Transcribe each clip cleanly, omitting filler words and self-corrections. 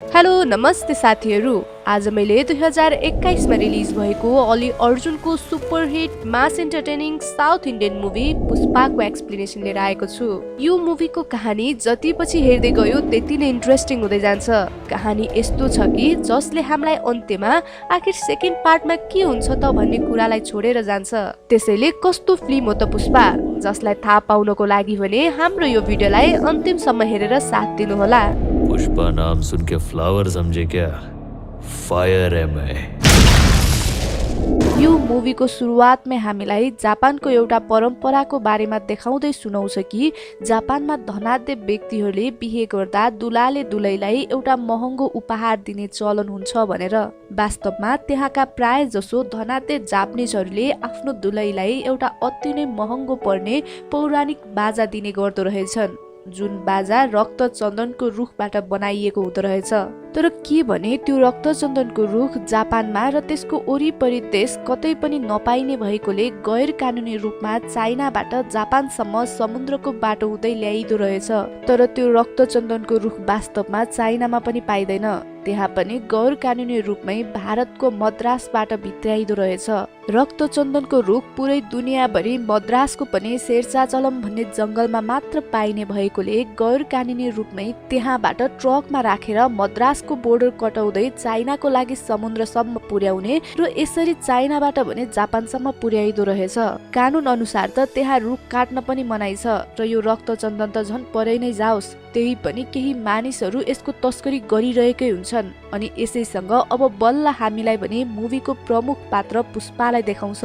Hello नमस्ते साथीहरू। आज मैले 2021 मा रिलिज भएको अली अर्जुनको superhit mass entertaining south Indian movie पुष्पाको एक्सप्लेनेसन लिएर आएको छु। यो मुभीको कहानी जति पछि हेर्दै गयो त्यति नै इन्ट्रेस्टिङ हुँदै जान्छ। कहानी यस्तो छ कि जसले हामीलाई अन्त्यमा आखिर सेकेन्ड पार्टमा के हुन्छ त भन्ने कुरालाई छोडेर जान्छ। त्यसैले कस्तो फिल्म हो त पुष्पा, जसलाई थाहा पाउनको लागि भने हाम्रो यो भिडियोलाई अन्तिमसम्म हेरेर साथ दिनुहोला। पुष्पा नाम सुन के फ्लावर समझे क्या? फायर है मैं। यो मुभीको सुरुवातमै हामीलाई जापानको एउटा परम्पराको बारेमा देखाउँदै सुनाउँछ कि जापानमा धनाढ्य व्यक्तिहरूले बिहे गर्दा दुलाले दुलैलाई एउटा महँगो उपहार दिने चलन हुन्छ भनेर। वास्तवमा त्यहाँका प्राय जसो धनाढ्य जापानिजहरूले आफ्नो दुलैलाई एउटा अति नै महँगो पर्ने पौराणिक बाजा दिने गर्दो रहेछन्, जुन बाजा रक्त चन्दनको रुखबाट बनाइएको हुँदो रहेछ। तर के भने त्यो रक्त चन्दनको रुख जापानमा र त्यसको वरिपरि देश कतै पनि नपाइने भएकोले गैर कानुनी रूपमा चाइनाबाट जापानसम्म समुद्रको बाटो हुँदै ल्याइदो रहेछ। तर त्यो रक्त चन्दनको रुख वास्तवमा चाइनामा पनि पाइँदैन, त्यहाँ पनि गैर कानुनी रूपमै भारतको मद्रासबाट भित्र्याइदो रहेछ। रक्त चन्दनको रुख पुरै दुनियाँभरि मद्रासको पनि शेरशाहचलम भन्ने जंगलमा मात्र पाइने भएकोले गैर कानुनी रूपमै त्यहाँबाट ट्रकमा राखेर मद्रासको बोर्डर कटाउँदै चाइनाको लागि समुद्रसम्म पुर्याउने र यसरी चाइनाबाट भने जापानसम्म पुर्याइदो रहेछ। कानुन अनुसार त त्यहाँ रुख काट्न पनि मनाइ छ र यो रक्त चन्दन त झन् परै नै जाओस्, त्यही पनि केही मानिसहरू यसको तस्करी गरिरहेकै हुन्छन्। अनि यसैसँग अब बल्ल हामीलाई भने मुभीको प्रमुख पात्र पुष्पालाई देखाउँछ,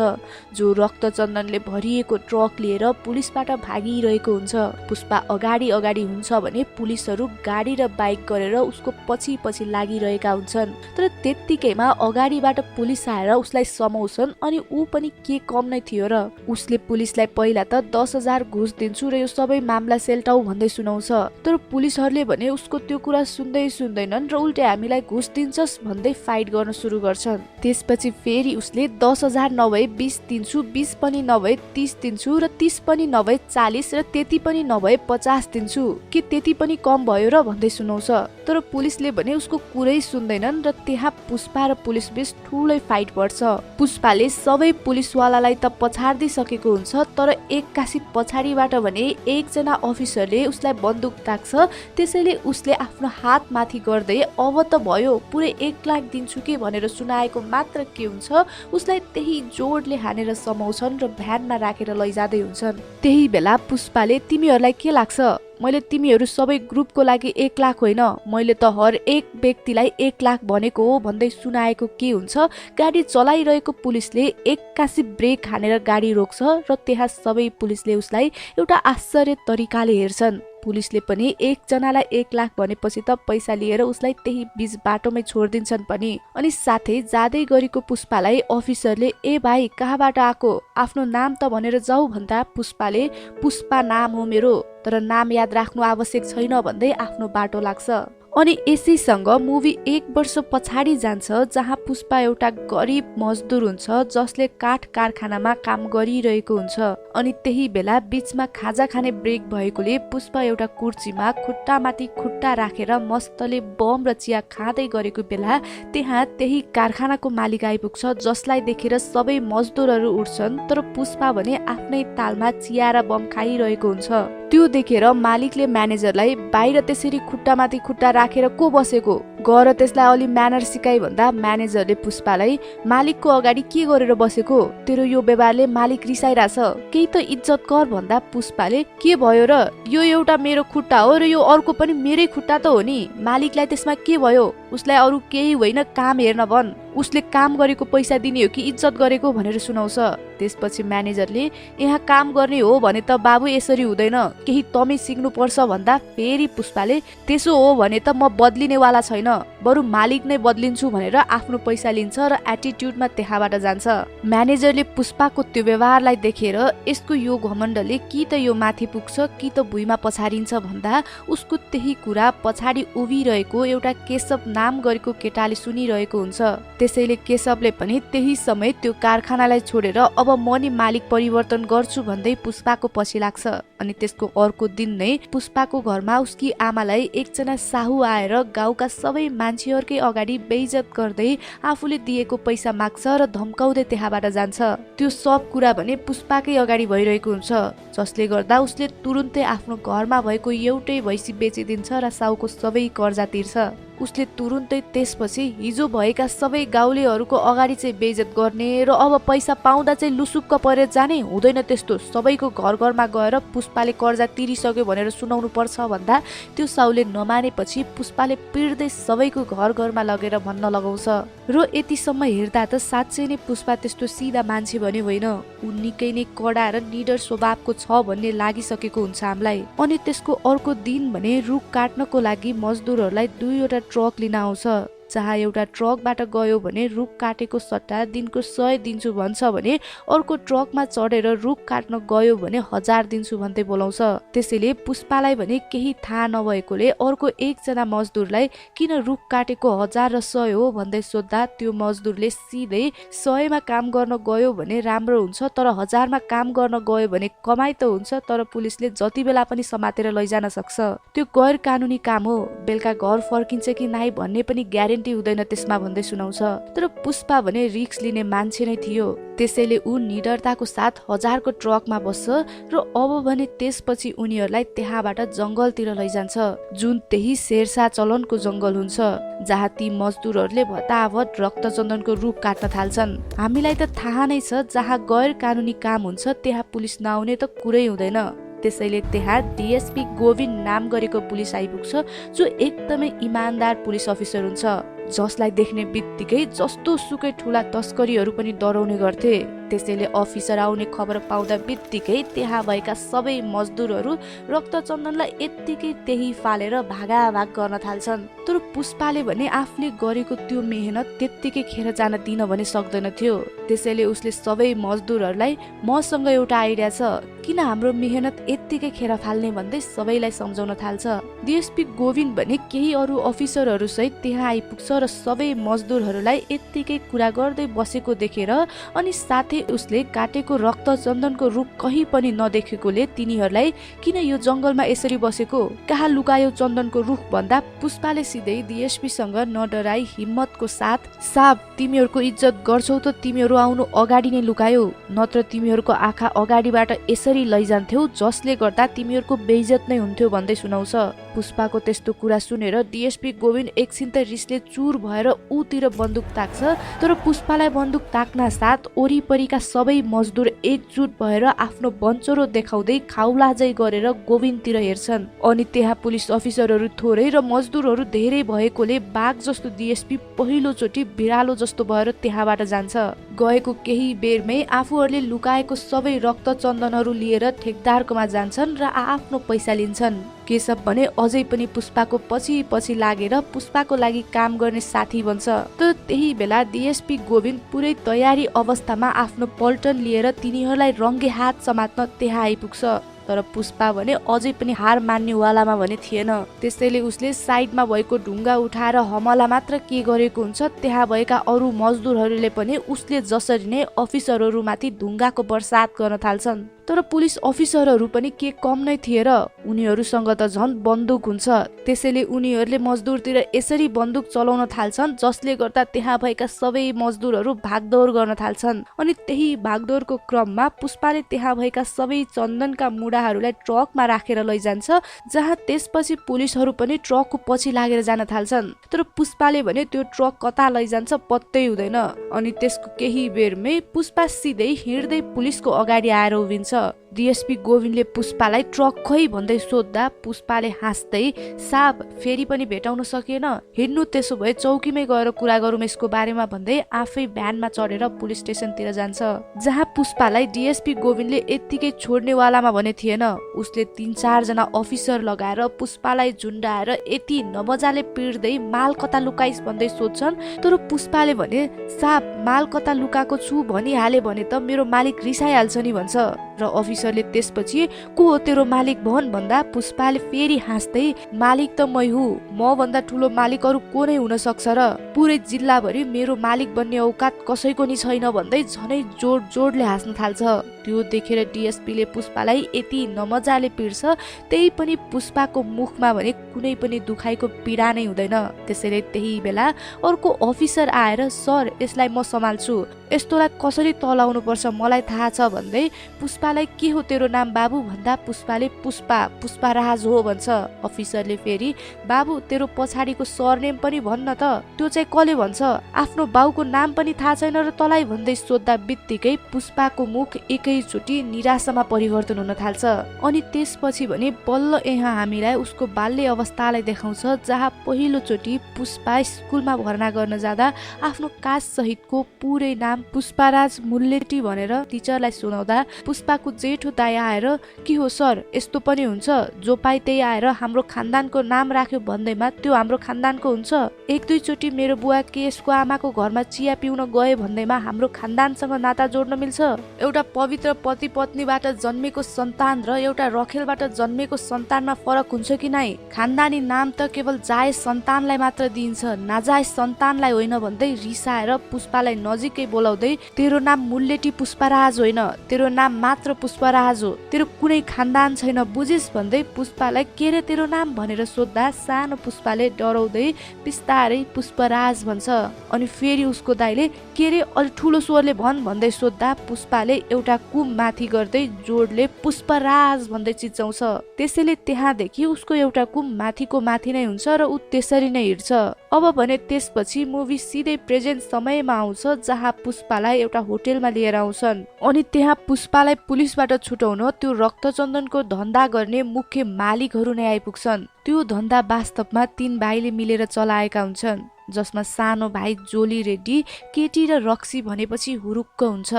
जो रक्त चन्दनले भरिएको ट्रक लिएर पुलिसबाट भागिरहेको हुन्छ। पुष्पा अगाडि अगाडि हुन्छ भने पुलिसहरू गाडी र बाइक गरेर उसको पछि पछि लागिरहेका हुन्छन्। तर त्यत्तिकैमा अगाडिबाट पुलिस आएर उसलाई समाउँछन् अनि ऊ पनि के कम नै थियो र। उसले पुलिसलाई पहिला त 10,000 घुस दिन्छु र यो सबै मामला सेल्टाउ भन्दै सुनाउँछ। तर पुलिसहरूले भने उसको त्यो कुरा सुन्दैनन् र उल्टे हामीलाई घुस दिन्छस् भन्दै फाइट गर्न सुरु गर्छन्। त्यसपछि फेरि उसले 10,000 नभए 20 दिन्छु, 20 पनि नभए 30 दिन्छु र 30 पनि नभए 40 र त्यति पनि नभए 50 दिन्छु, के त्यति पनि कम भयो र भन्दै सुनाउँछ। तर पुलिसले भने उसको कुरै सुन्दैनन् र त्यहाँ पुष्पा र पुलिस बीच ठुलै फाइट पर्छ। पुष्पाले सबै पुलिसवालालाई त पछाडिदिसकेको हुन्छ, तर एक्कासी पछाडिबाट भने एकजना अफिसरले उसलाई बन्दुक ताक्छ। त्यसैले उसले आफ्नो हात माथि गर्दै अब त भयो, पुरै 1 लाख दिन्छु कि भनेर सुनाएको मात्र के हुन्छ, उसलाई त्यही जोडले हानेर समाउँछन् र भ्यानमा राखेर लैजाँदै हुन्छन्। त्यही बेला पुष्पाले तिमीहरूलाई के लाग्छ, मैले तिमीहरू सबै ग्रुपको लागि 1 लाख होइन, मैले त हर एक व्यक्तिलाई 1 लाख भनेको हो भन्दै सुनाएको के हुन्छ। गाडी चलाइरहेको पुलिसले एक्कासी ब्रेक हानेर गाडी रोक्छ र त्यहाँ सबै पुलिसले उसलाई एउटा आश्चर्य तरिकाले हेर्छन्। पुलिसले पनि एकजनालाई 1 लाख भनेपछि त पैसा लिएर उसलाई त्यही बीच बाटोमै छोडिदिन्छन् पनि। अनि साथै जाँदै गरेको पुष्पालाई अफिसरले ए भाइ कहाँबाट आएको, आफ्नो नाम त भनेर जाऊ भन्दा पुष्पाले पुष्पा नाम हो मेरो, तर नाम याद राख्नु आवश्यक छैन भन्दै आफ्नो बाटो लाग्छ। अनि यसैसँग मुभी 1 वर्ष पछाडि जान्छ, जहाँ पुष्पा एउटा गरिब मजदुर हुन्छ जसले काठ कारखानामा काम गरिरहेको हुन्छ। अनि त्यही बेला बीचमा खाजा खाने ब्रेक भएकोले पुष्पा एउटा कुर्सीमा खुट्टामाथि खुट्टा राखेर मस्तले बम र चिया खाँदै गरेको बेला त्यहाँ त्यही कारखानाको मालिक आइपुग्छ, जसलाई देखेर सबै मजदुरहरू उठ्छन्। तर पुष्पा भने आफ्नै तालमा चिया र बम खाइरहेको हुन्छ। त्यो देखेर मालिकले म्यानेजरलाई बाहिर त्यसरी खुट्टामाथि खुट्टा राखेर को बसेको, गएर त्यसलाई अलि म्यानर सिकाइ भन्दा म्यानेजरले पुष्पालाई मालिकको अगाडि के गरेर बसेको, तेरो यो व्यवहारले मालिक रिसाइरहेछ, केही त इज्जत कर भन्दा पुष्पाले के भयो र, यो एउटा मेरो खुट्टा हो र यो अर्को पनि मेरै खुट्टा त हो नि, मालिकलाई त्यसमा के भयो, उसलाई अरू केही होइन काम हेर्न भन्, उसले काम गरेको पैसा दिने हो कि इज्जत गरेको भनेर सुनाउँछ। त्यसपछि म्यानेजरले यहाँ काम गर्ने हो भने त बाबु यसरी हुँदैन, केही तमै सिक्नु पर्छ भन्दा फेरि पुष्पाले त्यसो हो भने त म बदलिनेवाला छैन, बरु मालिक नै बदलिन्छु भनेर आफ्नो पैसा लिन्छ र एटिट्युडमा त्यहाँबाट जान्छ। म्यानेजरले पुष्पाको त्यो व्यवहारलाई देखेर यसको यो घमण्डले कि त यो माथि पुग्छ कि त भुइँमा पछारिन्छ भन्दा उसको त्यही कुरा पछाडि उभिरहेको एउटा केशव नाम गरेको केटाले सुनिरहेको हुन्छ। त्यसैले केशवले पनि त्यही समय त्यो कारखानालाई छोडेर अब म नि मालिक परिवर्तन गर्छु भन्दै पुष्पाको पछि लाग्छ। अनि त्यसको अर्को दिन नै पुष्पाको घरमा उसकी आमालाई एकजना साहु आएर गाउँका सबै मान्छेहरूकै अगाडि बेइज्जत गर्दै आफूले दिएको पैसा माग्छ र धम्काउँदै त्यहाँबाट जान्छ। त्यो सब कुरा भने पुष्पाकै अगाडि भइरहेको हुन्छ, जसले गर्दा उसले तुरुन्तै आफ्नो घरमा भएको एउटै भैँसी बेचिदिन्छ र साहुको सबै कर्जा तिर्छ। उसले तुरुन्तै त्यसपछि हिजो भएका सबै गाउँलेहरूको अगाडि चाहिँ बेइज्जत गर्ने र अब पैसा पाउँदा चाहिँ लुसुक्क परेर जाने, हुँदैन त्यस्तो, सबैको घर घरमा गएर पुष्पाले कर्जा तिरिसक्यो भनेर सुनाउनु पर्छ भन्दा त्यो साहुले नमानेपछि पुष्पाले पिर्दै सबैको घर घरमा लगेर भन्न लगाउँछ। र यतिसम्म हेर्दा त साँच्चै नै पुष्पा त्यस्तो सिधा मान्छे भने होइन, ऊ निकै नै कडा र निडर स्वभावको छ भन्ने लागिसकेको हुन्छ हामीलाई। अनि त्यसको अर्को दिन भने रुख काट्नको लागि मजदुरहरूलाई 2वटा ट्रक लिन आउँछ। जहाँ एउटा ट्रकबाट गयो भने रुख काटेको सट्टा दिनको 100 दिन्छु भन्छ भने अर्को ट्रकमा चढेर रुख काट्न गयो भने 1000 दिन्छु भन्दै बोलाउँछ। त्यसैले पुष्पालाई भने केही थाहा नभएकोले अर्को एकजना मजदुरलाई किन रुख काटेको 1000 र 100 हो भन्दै सोद्धा त्यो मजदुरले सिधै 100 मा काम गर्न गयो भने राम्रो हुन्छ, तर 1000 मा काम गर्न गयो भने कमाइ त हुन्छ, तर पुलिसले जति बेला पनि समातेर लैजान सक्छ। त्यो गैर कानुनी काम हो, बेलुका घर फर्किन्छ कि नाइ भन्ने पनि ग्यारेन्टी हुँदैन त्यसमा भन्दै सुनाउँछ। तर पुष्पा भने रिक्स लिने मान्छे नै थियो, त्यसैले ऊ निडरताको साथ 1000 को ट्रकमा बस्छ र अब भने त्यसपछि उनीहरूलाई त्यहाँबाट जंगलतिर लैजान्छ, जुन त्यही शेरशाह चलनको जंगल हुन्छ, जहाँ ती मजदुरहरूले भताभत रक्तचन्दनको रुख काट्न थाल्छन्। हामीलाई त थाहा नै छ जहाँ गैर कानुनी काम हुन्छ त्यहाँ पुलिस नआउने त कुरै हुँदैन। त्यसैले त्यहाँ डीएसपी गोविन्द नाम गरेको पुलिस आइपुग्छ, जो एकदमै इमानदार पुलिस अफिसर हुन्छ, जसलाई देख्ने बित्तिकै जस्तो सुकै ठुला तस्करीहरू पनि डराउने गर्थे। त्यसैले अफिसर आउने खबर पाउँदा बित्तिकै त्यहाँ भएका सबै मजदुरहरू रक्तचन्दनलाई यत्तिकै त्यही फालेर भागाभाग गर्न थाल्छन्। तर पुष्पाले भने आफूले गरेको त्यो मेहनत त्यत्तिकै खेर जान दिन भने सक्दैन थियो। त्यसैले उसले सबै मजदुरहरूलाई मसँग एउटा आइडिया छ, किन हाम्रो मेहनत यत्तिकै खेर फाल्ने भन्दै सबैलाई सम्झाउन थाल्छ। डीएसपी गोविन्द भने केही अरू अफिसरहरू सहित त्यहाँ आइपुग्छ र सबै मजदुरहरूलाई यत्तिकै कुरा गर्दै बसेको देखेर अनि साथै उसले काटेको रक्तचन्दनको रुख कहीँ पनि नदेखेकोले तिनीहरूलाई किन यो जंगलमा यसरी बसेको, कहाँ लुकायो चन्दनको रुख भन्दा पुष्पाले सिधै डीएसपी सँग नडराई हिम्मतको साथ, साहब तिमीहरूको इज्जत गर्छौ त तिमीहरू आउनु अगाडि नै लुकायो, नत्र तिमीहरूको आँखा अगाडिबाट यसरी लैजान्थ्यौ जसले गर्दा तिमीहरूको बेइज्जत नै हुन्थ्यो भन्दै सुनाउँछ। पुष्पाको त्यस्तो कुरा सुनेर डीएसपी गोविन्द एकछिन त रिसले चुर भएर ऊतिर बन्दुक ताक्छ, तर पुष्पालाई बन्दुक ताक्न साथ वरिपरिका सबै मजदुर एकजुट भएर आफ्नो बन्चरो देखाउँदै खाउलाजै गरेर गोविन्दतिर हेर्छन्। अनि त्यहाँ पुलिस अफिसरहरू थोरै र मजदुरहरू धेरै भएकोले बाघ जस्तो डीएसपी पहिलोचोटि बिरालो जस्तो भएर त्यहाँबाट जान्छ। गएको केही बेरमै आफूहरूले लुकाएको सबै रक्तचन्दनहरू लिएर ठेकदारकोमा जान्छन् र आफ्नो पैसा लिन्छन्। केशव भने अझै पनि पुष्पाको पछि पछि लागेर पुष्पाको लागि काम गर्ने साथी बन्छ। तर त्यही बेला डीएसपी गोविन्द पुरै तयारी अवस्थामा आफ्नो पल्टन लिएर तिनीहरूलाई रङ्गे हात समात्न त्यहाँ आइपुग्छ। तर पुष्पा भने अझै पनि हार मान्नेवालामा भने थिएन। त्यसैले उसले साइडमा भएको ढुङ्गा उठाएर हमला मात्र के गरेको हुन्छ, त्यहाँ भएका अरू मजदुरहरूले पनि उसले जसरी नै अफिसरहरूमाथि ढुङ्गाको बर्सात गर्न थाल्छन्। तर पुलिस अफिसरहरू पनि के कम नै थिए र उनीहरूसँग त झन् बन्दुक हुन्छ। त्यसैले उनीहरूले मजदुरतिर यसरी बन्दुक चलाउन थाल्छन् जसले गर्दा त्यहाँ भएका सबै मजदुरहरू भागदौड गर्न थाल्छन्। अनि त्यही भागदौडको क्रममा पुष्पाले त्यहाँ भएका सबै चन्दनका मुढाहरूलाई ट्रकमा राखेर लैजान्छ, जहाँ त्यसपछि पुलिसहरू पनि ट्रकको पछि लागेर जान थाल्छन्। तर पुष्पाले भने त्यो ट्रक कता लैजान्छ पत्तै हुँदैन। अनि त्यसको केही बेरमै पुष्पा सिधै हिँड्दै पुलिसको अगाडि आएर उभिन्छ। डीएसपी गोविन्दले पुष्पालाई ट्रक खोइ भन्दै सोद्धा पुष्पाले हाँस्दै, साहब फेरि पनि भेटाउन सकिएन, हिँड्नु त्यसो भए चौकीमै गएर कुरा गरौँ यसको बारेमा भन्दै आफै भ्यानमा चढेर पुलिस स्टेसनतिर जान्छ, जहाँ पुष्पालाई डीएसपी गोविन्दले यत्तिकै छोड्नेवालामा भने थिएन। उसले 3-4 जना अफिसर लगाएर पुष्पालाई झुन्डाएर यति नमजाले पिट्दै माल कता लुकाइस् भन्दै सोध्छन्। तर पुष्पाले भने साहब माल कता लुकाएको छु भनिहाले भने त मेरो मालिक रिसाइहाल्छ नि भन्छ। र अफिसरले त्यसपछि को हो तेरो मालिक भन भन्दा पुष्पाले फेरि हाँस्दै मालिक त मै हुँ, म भन्दा ठुलो मालिक अरू को नै हुन सक्छ र पुरै जिल्लाभरि मेरो मालिक बन्ने औकात कसैको नि छैन भन्दै झनै जोड जोडले हाँस्न थाल्छ। त्यो देखेर डिएसपीले पुष्पालाई यति नमजाले पिट्छ, त्यही पनि पुष्पाको मुखमा भने कुनै पनि दुखाइको पीडा नै हुँदैन। त्यसैले त्यही बेला अर्को अफिसर आएर सर यसलाई म सम्हाल्छु, यस्तोलाई कसरी तलाउनु पर्छ मलाई थाहा छ भन्दै पुष्पालाई के हो तेरो नाम बाबु भन्दा पुष्पाले पुष्पाराज हो भन्छ। अफिसरले फेरि बाबु तेरो पछाडिको सरनेम पनि भन्न त, त्यो चाहिँ कसले भन्छ, आफ्नो बाउको नाम पनि थाहा छैन र तलाई भन्दै सोद्धा बित्तिकै पुष्पाको मुख एकैचोटि निराशामा परिवर्तन हुन थाल्छ। अनि त्यसपछि भने बल्ल यहाँ हामीलाई उसको बाल्य अवस्थालाई देखाउँछ, जहाँ पहिलोचोटि पुष्पा स्कुलमा भर्ना गर्न जाँदा आफ्नो कास्ट सहितको पुरै नाम पुष्पाराज मुल्लेटी भनेर टिचरलाई सुनाउँदा पुष्पाको जेठो दाइ आएर के हो सर यस्तो पनि हुन्छ, जो पाइ त्यही आएर हाम्रो खानदानको नाम राख्यो भन्दैमा त्यो हाम्रो खानदानको हुन्छ, एक दुईचोटि मेरो बुवा केसको आमाको घरमा चिया पिउन गए भन्दैमा हाम्रो खानदानसँग नाता जोड्न मिल्छ। एउटा पवित्र पति पत्नीबाट जन्मेको सन्तान र एउटा रखेलबाट जन्मेको सन्तानमा फरक हुन्छ कि नै? खानदानी नाम त केवल जायज सन्तानलाई मात्र दिइन्छ, नाजायज सन्तानलाई होइन भन्दै रिसाएर पुष्पालाई नजिकै बोलाउँदै तेरो नाम मुल्लेटी पुष्पराज होइन, तेरो नाम मात्र पुष्पराज हो, तेरो कुनै खानदान छैन बुझिस् भन्दै पुष्पालाई के रे तेरो नाम भनेर सोद्धा सानो पुष्पाले डराउँदै बिस्तारै पुष्पराज भन्छ। अनि फेरि उसको दाइले के रे अलि ठुलो स्वरले भन भन्दै सोद्धा पुष्पाले एउटा कुम माथि गर्दै जोडले पुष्पराज भन्दै चिच्याउँछ। त्यसैले त्यहाँदेखि उसको एउटा कुम माथिको माथि नै हुन्छ र ऊ त्यसरी नै हिँड्छ। अब भने त्यसपछि मुभी सिधै प्रेजेन्ट समयमा आउँछ, जहाँ पुष्पालाई एउटा होटेलमा लिएर आउँछन्। अनि त्यहाँ पुष्पालाई पुलिसबाट छुटाउन त्यो रक्तचन्दनको धन्दा गर्ने मुख्य मालिकहरू नै आइपुग्छन्। त्यो धन्दा वास्तवमा 3 भाइले मिलेर चलाएका हुन्छन्, जसमा सानो भाइ जोली रेड्डी केटी र रक्सी भनेपछि हुरुक्क हुन्छ।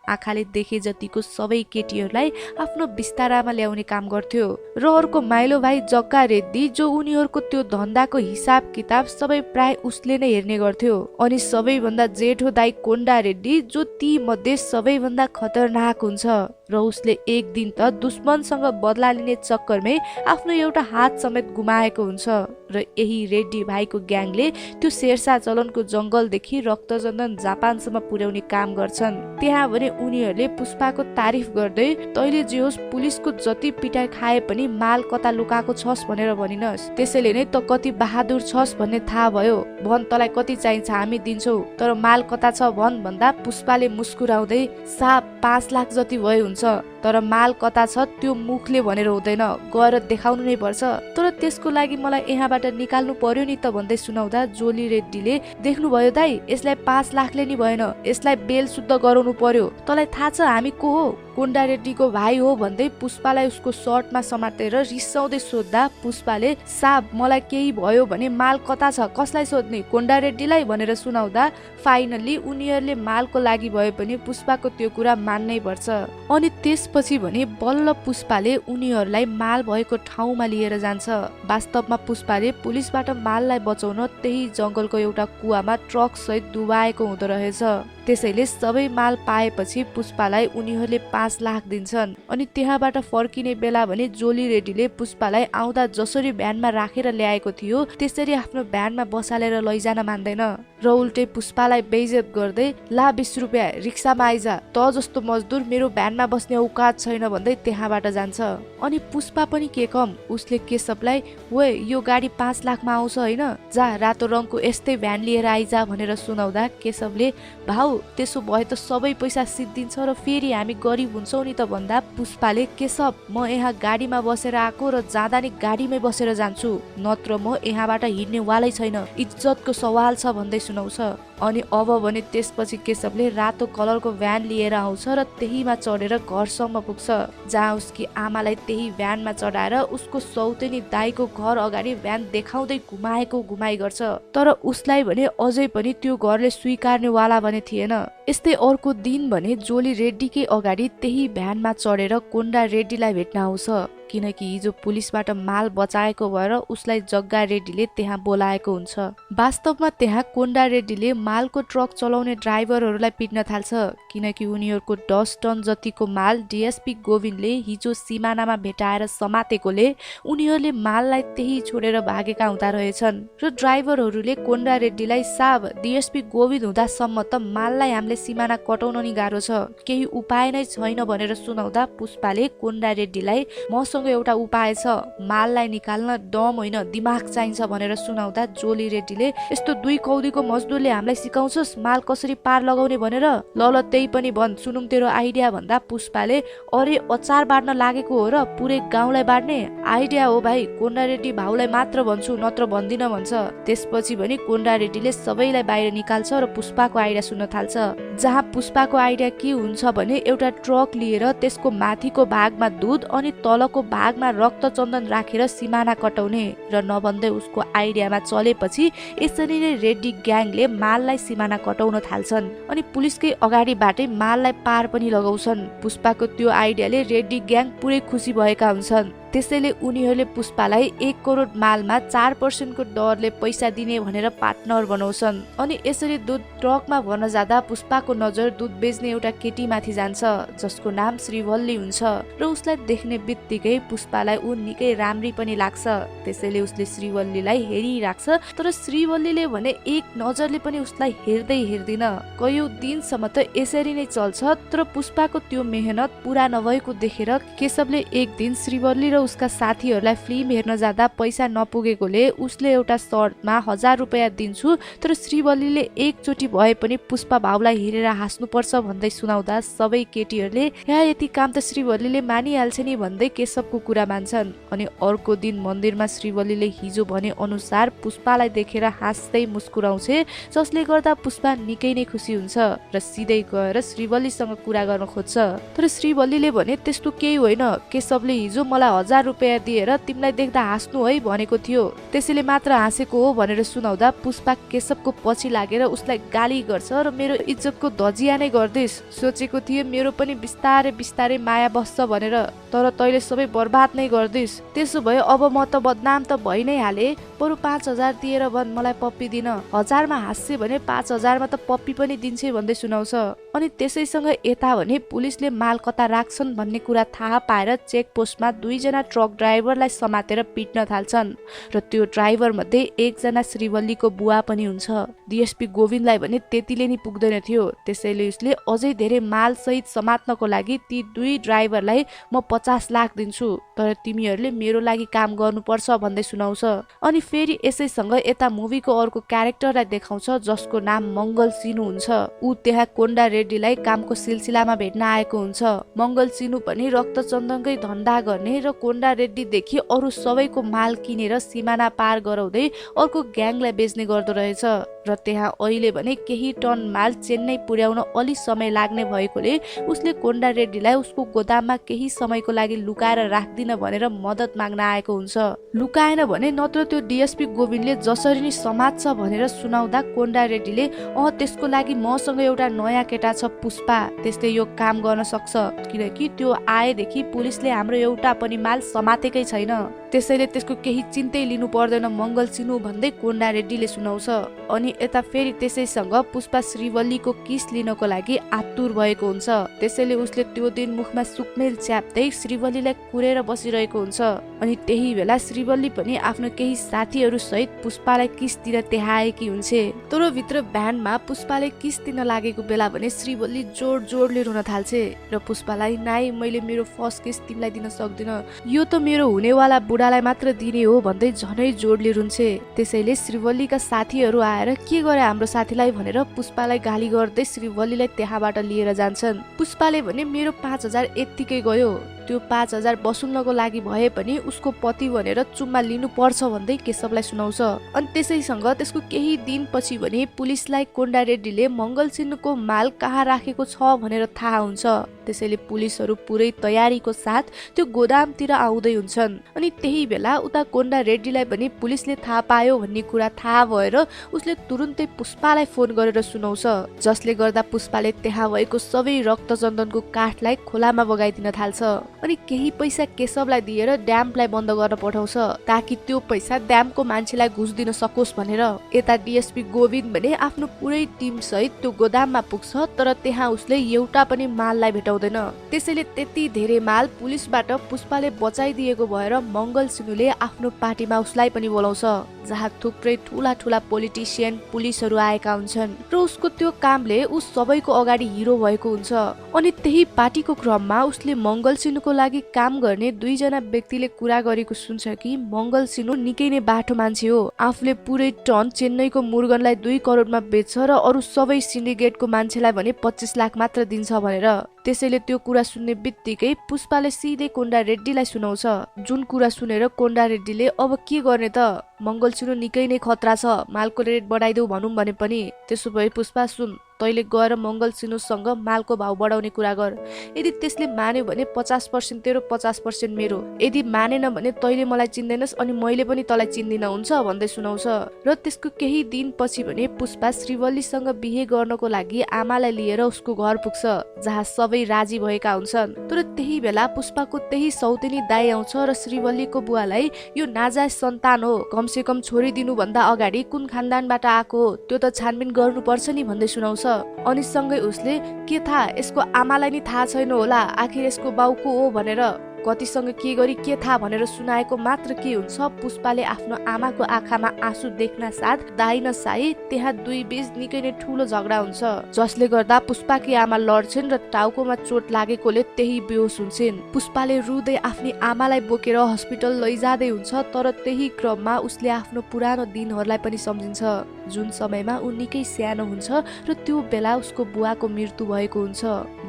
आँखाले देखे जतिको सबै केटीहरूलाई आफ्नो बिस्तारामा ल्याउने काम गर्थ्यो र अर्को माइलो भाइ जग्गा रेड्डी जो उनीहरूको त्यो धन्दाको हिसाब किताब सबै प्राय उसले नै हेर्ने गर्थ्यो। अनि सबैभन्दा जेठो दाइ कोन्डा रेड्डी जो ती मध्ये सबैभन्दा खतरनाक हुन्छ र उसले एक दिन त दुश्मनसँग बदला लिने चक्करमै आफ्नो एउटा हात समेत गुमाएको हुन्छ र यही रेड्डी भाइको ग्याङले त्यो शेरशाह चलनको जंगलदेखि रक्तचन्दन जापानसम्म पुर्याउने काम गर्छन्। त्यहाँ भने उनीहरूले पुष्पाको तारिफ गर्दै तैले जे होस् पुलिसको जति पिटाइ खाए पनि माल कता लुकाएको छस् भनेर भनिनस्, त्यसैले नै त कति बहादुर छस् भन्ने थाहा भयो, भन तलाई कति चाहिन्छ हामी दिन्छौ, तर माल कता छ भन भन्दा पुष्पाले मुस्कुराउँदै साहब 5 लाख जति भए हुन्छ, तर माल कता छ त्यो मुखले भनेर हुँदैन, गएर देखाउनु नै पर्छ, तर त्यसको लागि मलाई यहाँबाट निकाल्नु पर्यो नि त भन्दै सुनाउँदा जोली रेड्डीले देख्नुभयो दाइ यसलाई 5 लाखले नि भएन, यसलाई बेल शुद्ध गराउनु पर्यो, तलाई थाहा छ हामी को हो, कोन्डा रेड्डीको भाइ हो भन्दै पुष्पालाई उसको सर्टमा समातेर रिसाउँदै सोद्धा पुष्पाले साहब मलाई केही भयो भने माल कता छ कसलाई सोध्ने, कोन्डा रेड्डीलाई भनेर सुनाउँदा फाइनल्ली उनीहरूले मालको लागि भए पनि पुष्पाको त्यो कुरा मान्नै पर्छ। अनि त्यसपछि भने बल्ल पुष्पाले उनीहरूलाई माल भएको ठाउँमा लिएर जान्छ। वास्तवमा पुष्पाले पुलिसबाट माललाई बचाउन त्यही जंगलको एउटा कुवामा ट्रक सहित डुबाएको हुँदो रहेछ। त्यसैले सबै माल पाएपछि पुष्पालाई उनीहरूले 5 लाख दिन्छन्। अनि त्यहाँबाट फर्किने बेला भने जोली रेड्डीले पुष्पालाई आउँदा जसरी भ्यानमा राखेर ल्याएको थियो त्यसरी आफ्नो भ्यानमा बसालेर लैजान मान्दैन र उल्टै पुष्पालाई बेइज्जत गर्दै ला 20 रुपियाँ रिक्सामा आइजा, त जस्तो मजदुर मेरो भ्यानमा बस्ने औकात छैन भन्दै त्यहाँबाट जान्छ। अनि पुष्पा पनि के कम, उसले केशवलाई वे यो गाडी 5 लाखमा आउँछ होइन, जा रातो रङको यस्तै भ्यान लिएर आइजा भनेर सुनाउँदा केशवले भाउ त्यसो भए त सबै पैसा सिद्धिन्छ र फेरि हामी गरिब हुन्छौँ नि त भन्दा पुष्पाले केशव म यहाँ गाडीमा बसेर आएको र जाँदा नि गाडीमै बसेर जान्छु, नत्र म यहाँबाट हिँड्ने वालै छैन, इज्जतको सवाल छ भन्दै सुनाउँछ। अनि अब भने त्यसपछि केशवले रातो कलरको भ्यान लिएर आउँछ र त्यहीमा चढेर घरसम्म पुग्छ, जहाँ उसकी आमालाई त्यही भ्यानमा चढाएर उसको सौतेनी दाइको घर अगाडि भ्यान देखाउँदै घुमाएको घुमाइ गर्छ। तर उसलाई भने अझै पनि त्यो घरले स्वीकार्नेवाला भने थिएन। थिएन। यस्तै अर्को दिन भने जोली रेड्डीकै अगाडि त्यही भ्यानमा चढेर कोन्डा रेड्डीलाई भेट्न आउँछ, किनकि हिजो पुलिसबाट माल बचाएको भएर उसलाई जग्गा रेड्डीले त्यहाँ बोलाएको हुन्छ। वास्तवमा त्यहाँ कोन्डा रेड्डीले मालको ट्रक चलाउने ड्राइभरहरूलाई पिट्न थाल्छ, किनकि उनीहरूको 10 टन जतिको माल डिएसपी गोविन्दले हिजो सिमानामा भेटाएर समातेकोले उनीहरूले माललाई त्यही छोडेर भागेका हुँदा रहेछन्। र ड्राइभरहरूले कोन्डा रेड्डीलाई साब डिएसपी गोविन्द हुँदासम्म त माललाई हामीले सिमाना कटाउन नि गाह्रो छ, केही उपाय नै छैन भनेर सुनाउँदा पुष्पाले कोन्डा रेड्डीलाई मसँग एउटा उपाय छ, माललाई निकाल्न दम होइन दिमाग चाहिन्छ भनेर सुनाउँदा जोली रेड्डीले यस्तो 2 कौदीको मजदुरले हामीलाई सिकाउँछस् माल कसरी पार लगाउने भनेर, ल त्यही पनि भन् सुनौं तेरो आइडिया भन्दा पुष्पाले अरे अचार बाड्न लागेको हो र पुरै गाउँलाई बाड्ने आइडिया हो भाइ, कोन्डा रेड्डी भाउलाई मात्र भन्छु नत्र भन्दिन भन्छ। त्यसपछि भने कोन्डा रेड्डीले सबैलाई बाहिर निकाल्छ र पुष्पाको आइडिया सुन्न थाल्छ, जहाँ पुष्पाको आइडिया के हुन्छ भने एउटा ट्रक लिएर त्यसको माथिको भागमा दुध अनि तलको भागमा रक्तचन्दन राखेर सिमाना कटाउने, र नभन्दै उसको आइडियामा चलेपछि यसरी नै रेड्डी ग्याङले माललाई सिमाना कटाउन थाल्छन् अनि पुलिसकै अगाडिबाटै माललाई पार पनि लगाउँछन्। पुष्पाको त्यो आइडियाले रेड्डी ग्याङ पुरै खुसी भएका हुन्छन्, त्यसैले उनीहरूले पुष्पालाई 1 करोड मालमा 4% को दरले पैसा दिने भनेर पार्टनर बनाउँछन्। अनि यसरी दुध ट्रकमा भर्न जाँदा पुष्पाको नजर दुध बेच्ने एउटा केटीमाथि जान्छ जसको नाम श्रीवल्ली हुन्छ र उसलाई देख्ने बित्तिकै पुष्पालाई ऊ निकै राम्री पनि लाग्छ, त्यसैले उसले श्रीवल्लीलाई हेरिराख्छ। तर श्रीवल्लीले भने एक नजरले पनि उसलाई हेर्दै हेर्दिन। कयौं दिनसम्म त यसरी नै चल्छ, तर पुष्पाको त्यो मेहनत पूरा नभएको देखेर केशवले एक दिन श्रीवल्ली र उसका साथीहरूलाई फिल्म हेर्न जाँदा पैसा नपुगेकोले उसले एउटा शर्तमा 1000 रुपैयाँ दिन्छु, तर श्रीवल्लीले एकचोटि भए पनि पुष्पा भाउलाई हेरेर हाँस्नुपर्छ भन्दै सुनाउँदा सबै केटीहरूले यहाँ यति काम त श्रीवल्लीले मानिहाल्छ नि भन्दै केशवको कुरा मान्छन्। अनि अर्को दिन मन्दिरमा श्रीवल्लीले हिजो भने अनुसार पुष्पालाई देखेर हाँस्दै मुस्कुराउँछ, जसले गर्दा पुष्पा निकै नै खुसी हुन्छ र सिधै गएर श्रीवल्लीसँग कुरा गर्न खोज्छ। तर श्रीवल्लीले भने त्यस्तो केही होइन, केशवले हिजो मलाई 1000 रुपैयाँ दिएर तिमीलाई देख्दा हाँस्नु है भनेको थियो, त्यसैले मात्र हाँसेको हो भनेर सुनाउँदा पुष्पा केशवको पछि लागेर उसलाई गाली गर्छ र मेरो इज्जतको धजिया नै गर्दिस्, सोचेको थिए मेरो पनि बिस्तारै बिस्तारै माया बस्छ भनेर, तर तैले सबै बर्बाद नै गर्दिस्, त्यसो भए अब म त बदनाम त भइ नै हाले, बरु 5000 दिएर भन् मलाई पप्पी दिन, 1000 मा हाँस्से भने 5000 मा त पप्पी पनि दिन्छे भन्दै सुनाउँछ। अनि त्यसैसँग यता भने पुलिसले माल कता राख्छन् भन्ने कुरा थाहा पाएर चेक पोस्टमा 2 जना ट्रक ड्राइभरलाई समातेर पिट्न थाल्छन् र त्यो ड्राइभर मध्ये एकजना श्रीवल्लीको बुवा पनि हुन्छ। डिएसपी गोविन्दलाई भने त्यतिले नि पुग्दैन थियो, त्यसैले उसले अझै धेरै माल सहित समात्नको लागि ती 2 ड्राइभरलाई म 50 लाख दिन्छु, तर तिमीहरूले मेरो लागि काम गर्नुपर्छ भन्दै सुनाउँछ। अनि फेरि यसैसँग यता मुभीको अर्को क्यारेक्टरलाई देखाउँछ जसको नाम मंगल सिनु हुन्छ। ऊ त्यहाँ कोन्डा रेड्डीलाई कामको सिलसिलामा भेट्न आएको हुन्छ। मंगल सिनु पनि रक्तचन्दनकै धन्दा गर्ने र कोन्डा रेड्डीदेखि अरू सबैको माल किनेर सिमाना पार गराउँदै अर्को ग्याङलाई बेच्ने गर्दो रहेछ र त्यहाँ अहिले भने केही टन माल चेन्नई पुर्याउन अलि समय लाग्ने भएकोले उसले कोन्डा रेड्डीलाई उसको गोदाममा केही समयको लागि लुकाएर राख्दिन भनेर मद्दत माग्न आएको हुन्छ। लुकाएन भने नत्र त्यो डिएसपी गोविन्दले जसरी नै समात्छ भनेर सुनाउँदा कोन्डा रेड्डीले त्यसको लागि मसँग एउटा नयाँ केटा छ पुष्पा, त्यसले यो काम गर्न सक्छ, किनकि त्यो आएदेखि पुलिसले हाम्रो एउटा पनि माल समातेकै छैन, त्यसैले त्यसको केही चिन्तै लिनु पर्दैन मंगल सिनु भन्दै कोन्डा रेड्डीले सुनाउँछ। अनि यता फेरि त्यसैसँग पुष्पा श्रीवल्लीको किस लिनको लागि आतुर भएको हुन्छ, त्यसैले उसले त्यो दिन मुखमा सुकमेल च्याप्दै श्रीवल्लीलाई कुरेर बसिरहेको हुन्छ। अनि त्यही बेला श्रीवल्ली पनि आफ्नो केही साथीहरू सहित पुष्पालाई किस दिन त्यहाँ आएकी हुन्छ। तर भित्र भ्यानमा पुष्पाले किस दिन लागेको बेला भने श्रीवल्ली जोड जोडले रुन थाल्छ र पुष्पालाई नाइ मैले मेरो फर्स्ट किस तिमीलाई दिन सक्दिन, यो त मेरो हुनेवाला बुढालाई मात्र दिने हो भन्दै झनै जोडले रुन्छ। त्यसैले श्रीवल्लीका साथीहरू आएर के गरे हाम्रो साथीलाई भनेर पुष्पालाई गाली गर्दै श्रीवल्लीलाई त्यहाँबाट लिएर जान्छन्। पुष्पाले भने मेरो 5000 यत्तिकै गयो, त्यो 5,000 वसुल्नको लागि भए पनि उसको पति भनेर चुम्मा लिनु पर्छ भन्दै केशवलाई सुनाउँछ। अनि त्यसैसँग त्यसको केही दिनपछि भने पुलिसलाई कोन्डा रेड्डीले मङ्गलसिन्हुको माल कहाँ राखेको छ भनेर थाहा हुन्छ। त्यसैले पुलिसहरू पुरै तयारीको साथ त्यो गोदामतिर आउँदै हुन्छन्। अनि त्यही बेला उता कोन्डा रेड्डीलाई पनि पुलिसले थाहा पायो भन्ने कुरा थाहा भएर उसले तुरुन्तै पुष्पालाई फोन गरेर सुनाउँछ, जसले गर्दा पुष्पाले त्यहाँ भएको सबै रक्तचन्दनको काठलाई खोलामा बगाइदिन थाल्छ। अनि केही पैसा केशवलाई दिएर ड्याम्पलाई बन्द गर्न पठाउँछ ताकि त्यो पैसा ड्याम्पको मान्छेलाई घुस दिन सकोस् भनेर। यता डिएसपी गोविन्द भने आफ्नो पुरै टिम सहित त्यो गोदाममा पुग्छ, तर त्यहाँ उसले एउटा पनि माललाई भेटाउँदैन। त्यसैले त्यति धेरै माल पुलिसबाट पुष्पाले बचाइदिएको भएर मङ्गलसिन्हुले आफ्नो पार्टीमा उसलाई पनि बोलाउँछ, जहाँ थुप्रै ठुला ठुला पोलिटिसियन पुलिसहरू आएका हुन्छन् र उसको त्यो कामले उस सबैको अगाडि हिरो भएको हुन्छ। अनि त्यही पार्टीको क्रममा उसले मङ्गलसिन्हुको लागि काम गर्ने 2 जना व्यक्तिले कुरा गरेको सुन्छ कि मङ्गलसिन्हु निकै नै बाठो मान्छे हो, आफूले पुरै टन चेन्नईको मुर्गनलाई 2 करोडमा बेच्छ र अरू सबै सिन्डिकेटको मान्छेलाई भने 25 लाख मात्र दिन्छ भनेर। त्यसैले त्यो कुरा सुन्ने बित्तिकै पुष्पाले सिधै कोन्डा रेड्डीलाई सुनाउँछ, जुन कुरा सुनेर कोन्डा रेड्डीले अब के गर्ने त, मङ्गलसिन्हु निकै नै खतरा छ, मालको रेट बढाइदेऊ भनौँ भने पनि। त्यसो भए पुष्पा सुन, तैले गएर मङ्गलसिन्हुसँग मालको भाउ बढाउने कुरा गर। यदि त्यसले मान्यो भने 50% तेरो 50% मेरो। यदि मानेन भने तैले मलाई चिन्दैनस् अनि मैले पनि तँलाई चिन्दिन, हुन्छ भन्दै सुनाउँछ। र त्यसको केही दिनपछि भने पुष्पा श्रीवल्लीसँग बिहे गर्नको लागि आमालाई लिएर उसको घर पुग्छ, जहाँ सबै राजी भएका हुन्छन्। तर त्यही बेला पुष्पाको त्यही सौतेनी दाइ आउँछ र श्रीवल्लीको बुवालाई यो नाजायज सन्तान हो, कमसेकम छोरी दिनु भन्दा अगाडि कुन खानदानबाट आएको हो त्यो त छानबिन गर्नुपर्छ नि भन्दै सुनाउँछ। अनि सँगै उसले के थाहा, यसको आमालाई नि थाहा छैन होला आखिर यसको बाउ को हो भनेर, कतिसँग के गरी के थाहा भनेर सुनाएको मात्र के हुन्छ, पुष्पाले आफ्नो आमाको आँखामा आँसु देख्न साथ दाइ न साई त्यहाँ 2 बीच निकै नै ठुलो झगडा हुन्छ, जसले गर्दा पुष्पाकी आमा लड्छिन् र टाउकोमा चोट लागेकोले त्यही बेहोस हुन्छन्। पुष्पाले रुँदै आफ्नी आमालाई बोकेर हस्पिटल लैजाँदै हुन्छ, तर त्यही क्रममा उसले आफ्नो पुरानो दिनहरूलाई पनि सम्झिन्छ, जुन समयमा ऊ निकै सानो हुन्छ र त्यो बेला उसको बुवाको मृत्यु भएको हुन्छ।